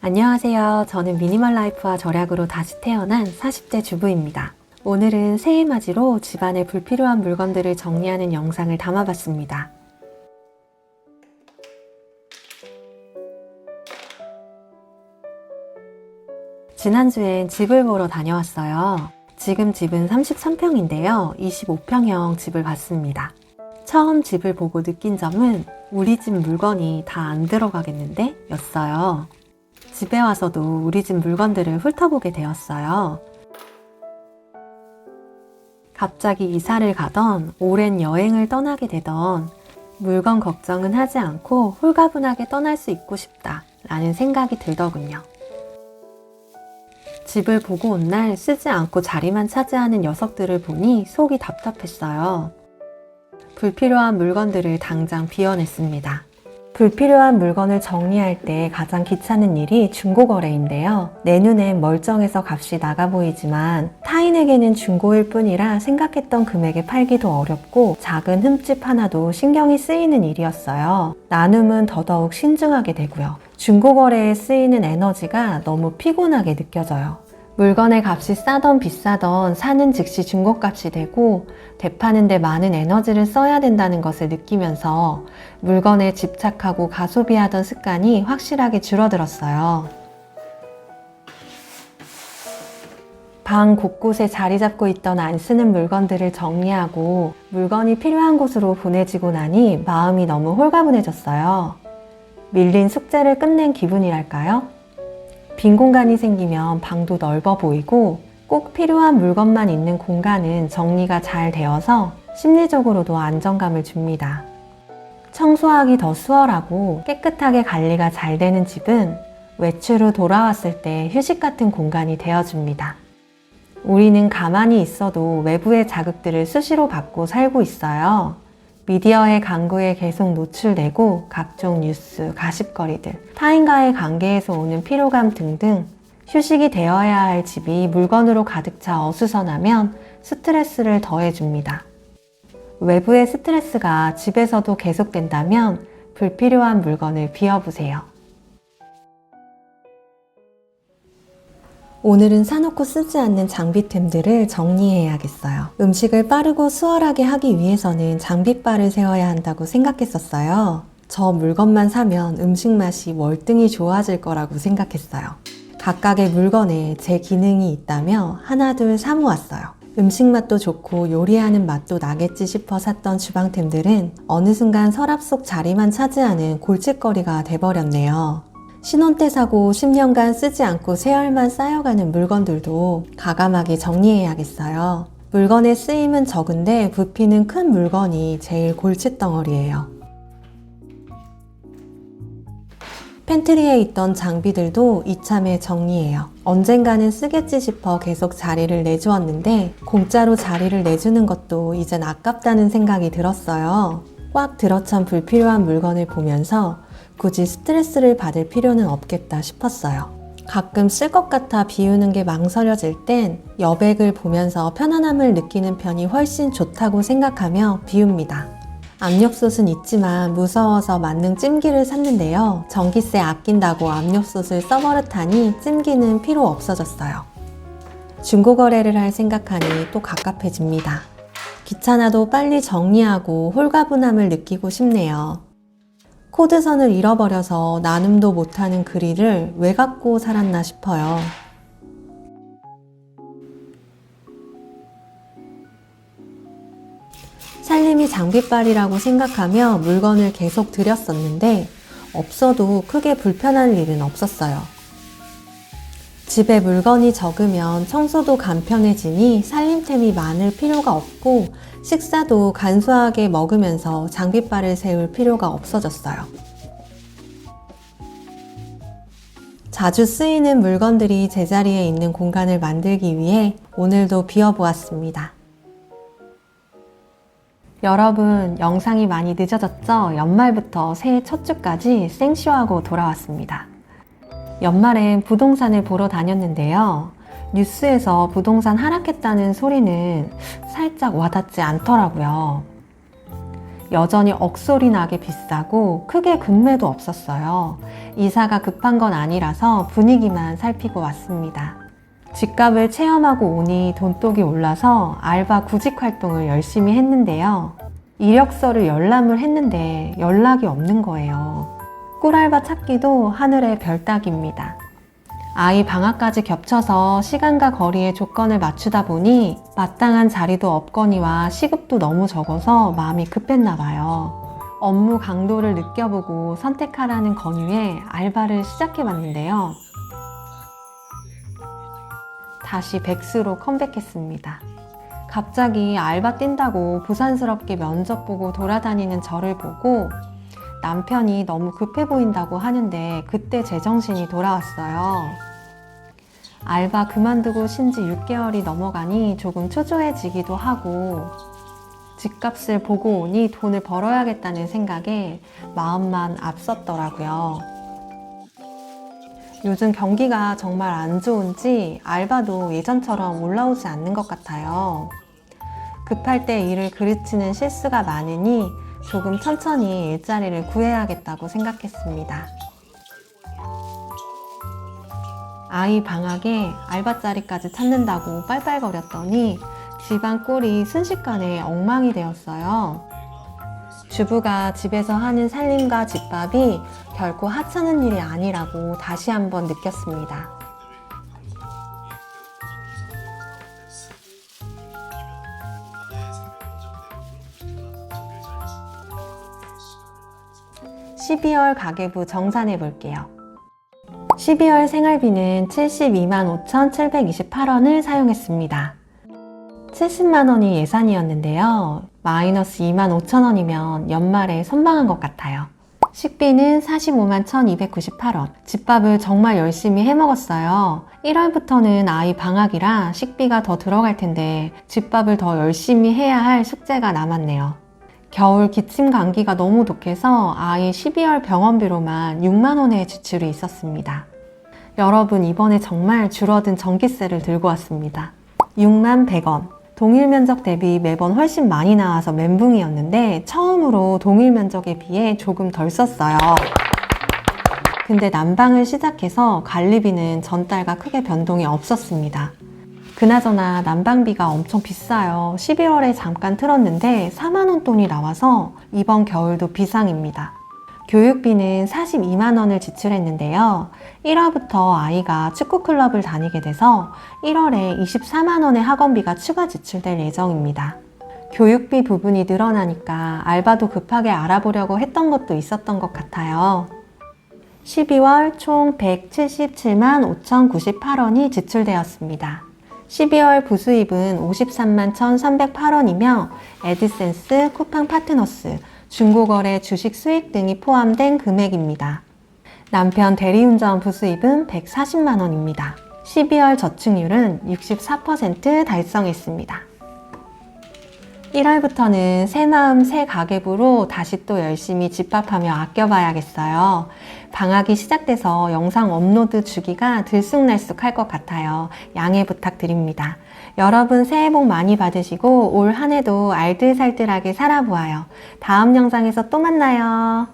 안녕하세요. 저는 미니멀 라이프와 절약으로 다시 태어난 40대 주부입니다. 오늘은 새해 맞이로 집안에 불필요한 물건들을 정리하는 영상을 담아봤습니다. 지난주엔 집을 보러 다녀왔어요. 지금 집은 33평인데요. 25평형 집을 봤습니다. 처음 집을 보고 느낀 점은 우리 집 물건이 다 안 들어가겠는데? 였어요. 집에 와서도 우리 집 물건들을 훑어보게 되었어요. 갑자기 이사를 가던 오랜 여행을 떠나게 되던 물건 걱정은 하지 않고 홀가분하게 떠날 수 있고 싶다 라는 생각이 들더군요. 집을 보고 온 날 쓰지 않고 자리만 차지하는 녀석들을 보니 속이 답답했어요. 불필요한 물건들을 당장 비워냈습니다. 불필요한 물건을 정리할 때 가장 귀찮은 일이 중고거래인데요. 내 눈엔 멀쩡해서 값이 나가 보이지만 타인에게는 중고일 뿐이라 생각했던 금액에 팔기도 어렵고 작은 흠집 하나도 신경이 쓰이는 일이었어요. 나눔은 더더욱 신중하게 되고요. 중고거래에 쓰이는 에너지가 너무 피곤하게 느껴져요. 물건의 값이 싸던 비싸던 사는 즉시 중고값이 되고 되파는데 많은 에너지를 써야 된다는 것을 느끼면서 물건에 집착하고 가소비하던 습관이 확실하게 줄어들었어요. 방 곳곳에 자리 잡고 있던 안 쓰는 물건들을 정리하고 물건이 필요한 곳으로 보내지고 나니 마음이 너무 홀가분해졌어요. 밀린 숙제를 끝낸 기분이랄까요? 빈 공간이 생기면 방도 넓어 보이고 꼭 필요한 물건만 있는 공간은 정리가 잘 되어서 심리적으로도 안정감을 줍니다. 청소하기 더 수월하고 깨끗하게 관리가 잘 되는 집은 외출 후 돌아왔을 때 휴식 같은 공간이 되어줍니다. 우리는 가만히 있어도 외부의 자극들을 수시로 받고 살고 있어요. 미디어의 강구에 계속 노출되고 각종 뉴스, 가십거리들, 타인과의 관계에서 오는 피로감 등등 휴식이 되어야 할 집이 물건으로 가득 차 어수선하면 스트레스를 더해줍니다. 외부의 스트레스가 집에서도 계속된다면 불필요한 물건을 비워보세요. 오늘은 사놓고 쓰지 않는 장비템들을 정리해야겠어요. 음식을 빠르고 수월하게 하기 위해서는 장비바를 세워야 한다고 생각했었어요. 저 물건만 사면 음식 맛이 월등히 좋아질 거라고 생각했어요. 각각의 물건에 제 기능이 있다며 하나둘 사모았어요. 음식 맛도 좋고 요리하는 맛도 나겠지 싶어 샀던 주방템들은 어느 순간 서랍 속 자리만 차지하는 골칫거리가 돼버렸네요. 신혼 때 사고 10년간 쓰지 않고 세월만 쌓여가는 물건들도 가감하게 정리해야겠어요. 물건의 쓰임은 적은데 부피는 큰 물건이 제일 골칫덩어리예요. 팬트리에 있던 장비들도 이참에 정리해요. 언젠가는 쓰겠지 싶어 계속 자리를 내주었는데 공짜로 자리를 내주는 것도 이젠 아깝다는 생각이 들었어요. 꽉 들어찬 불필요한 물건을 보면서 굳이 스트레스를 받을 필요는 없겠다 싶었어요. 가끔 쓸 것 같아 비우는 게 망설여질 땐 여백을 보면서 편안함을 느끼는 편이 훨씬 좋다고 생각하며 비웁니다. 압력솥은 있지만 무서워서 만능 찜기를 샀는데요. 전기세 아낀다고 압력솥을 써버릇하니 찜기는 필요 없어졌어요. 중고거래를 할 생각하니 또 갑갑해집니다. 귀찮아도 빨리 정리하고 홀가분함을 느끼고 싶네요. 코드선을 잃어버려서 나눔도 못하는 그릴을 왜 갖고 살았나 싶어요. 살림이 장비빨이라고 생각하며 물건을 계속 들였었는데 없어도 크게 불편한 일은 없었어요. 집에 물건이 적으면 청소도 간편해지니 살림템이 많을 필요가 없고 식사도 간소하게 먹으면서 장비빨을 세울 필요가 없어졌어요. 자주 쓰이는 물건들이 제자리에 있는 공간을 만들기 위해 오늘도 비워보았습니다. 여러분, 영상이 많이 늦어졌죠? 연말부터 새해 첫 주까지 생쇼하고 돌아왔습니다. 연말엔 부동산을 보러 다녔는데요. 뉴스에서 부동산 하락했다는 소리는 살짝 와닿지 않더라고요. 여전히 억소리 나게 비싸고 크게 급매도 없었어요. 이사가 급한 건 아니라서 분위기만 살피고 왔습니다. 집값을 체험하고 오니 돈독이 올라서 알바 구직 활동을 열심히 했는데요. 이력서를 열람을 했는데 연락이 없는 거예요. 꿀알바 찾기도 하늘의 별 따기입니다. 아이 방학까지 겹쳐서 시간과 거리의 조건을 맞추다 보니 마땅한 자리도 없거니와 시급도 너무 적어서 마음이 급했나 봐요. 업무 강도를 느껴보고 선택하라는 권유에 알바를 시작해봤는데요. 다시 백수로 컴백했습니다. 갑자기 알바 뛴다고 부산스럽게 면접 보고 돌아다니는 저를 보고 남편이 너무 급해 보인다고 하는데 그때 제정신이 돌아왔어요. 알바 그만두고 쉰지 6개월이 넘어가니 조금 초조해지기도 하고 집값을 보고 오니 돈을 벌어야겠다는 생각에 마음만 앞섰더라고요. 요즘 경기가 정말 안 좋은지 알바도 예전처럼 올라오지 않는 것 같아요. 급할 때 일을 그르치는 실수가 많으니 조금 천천히 일자리를 구해야겠다고 생각했습니다. 아이 방학에 알바 자리까지 찾는다고 빨빨거렸더니 집안 꼴이 순식간에 엉망이 되었어요. 주부가 집에서 하는 살림과 집밥이 결코 하찮은 일이 아니라고 다시 한번 느꼈습니다. (12월) 가계부 정산해 볼게요. 12월 생활비는 72만 5,728원을 사용했습니다. 70만 원이 예산이었는데요. 마이너스 2만 5천 원이면 연말에 선방한 것 같아요. 식비는 45만 1,298원. 집밥을 정말 열심히 해 먹었어요. 1월부터는 아이 방학이라 식비가 더 들어갈 텐데 집밥을 더 열심히 해야 할 숙제가 남았네요. 겨울 기침 감기가 너무 독해서 아이 12월 병원비로만 6만 원의 지출이 있었습니다. 여러분, 이번에 정말 줄어든 전기세를 들고 왔습니다. 6만 100원. 동일 면적 대비 매번 훨씬 많이 나와서 멘붕이었는데 처음으로 동일 면적에 비해 조금 덜 썼어요. 근데 난방을 시작해서 관리비는 전달과 크게 변동이 없었습니다. 그나저나 난방비가 엄청 비싸요. 11월에 잠깐 틀었는데 4만 원 돈이 나와서 이번 겨울도 비상입니다. 교육비는 42만 원을 지출했는데요. 1월부터 아이가 축구클럽을 다니게 돼서 1월에 24만 원의 학원비가 추가 지출될 예정입니다. 교육비 부분이 늘어나니까 알바도 급하게 알아보려고 했던 것도 있었던 것 같아요. 12월 총 177만 5,098원이 지출되었습니다. 12월 부수입은 53만 1,308원이며 에드센스, 쿠팡 파트너스, 중고거래 주식 수익 등이 포함된 금액입니다. 남편 대리운전 부수입은 140만 원입니다. 12월 저축률은 64% 달성했습니다. 1월부터는 새 마음 새 가계부로 다시 또 열심히 집밥하며 아껴봐야겠어요. 방학이 시작돼서 영상 업로드 주기가 들쑥날쑥할 것 같아요. 양해 부탁드립니다. 여러분 새해 복 많이 받으시고 올 한 해도 알뜰살뜰하게 살아보아요. 다음 영상에서 또 만나요.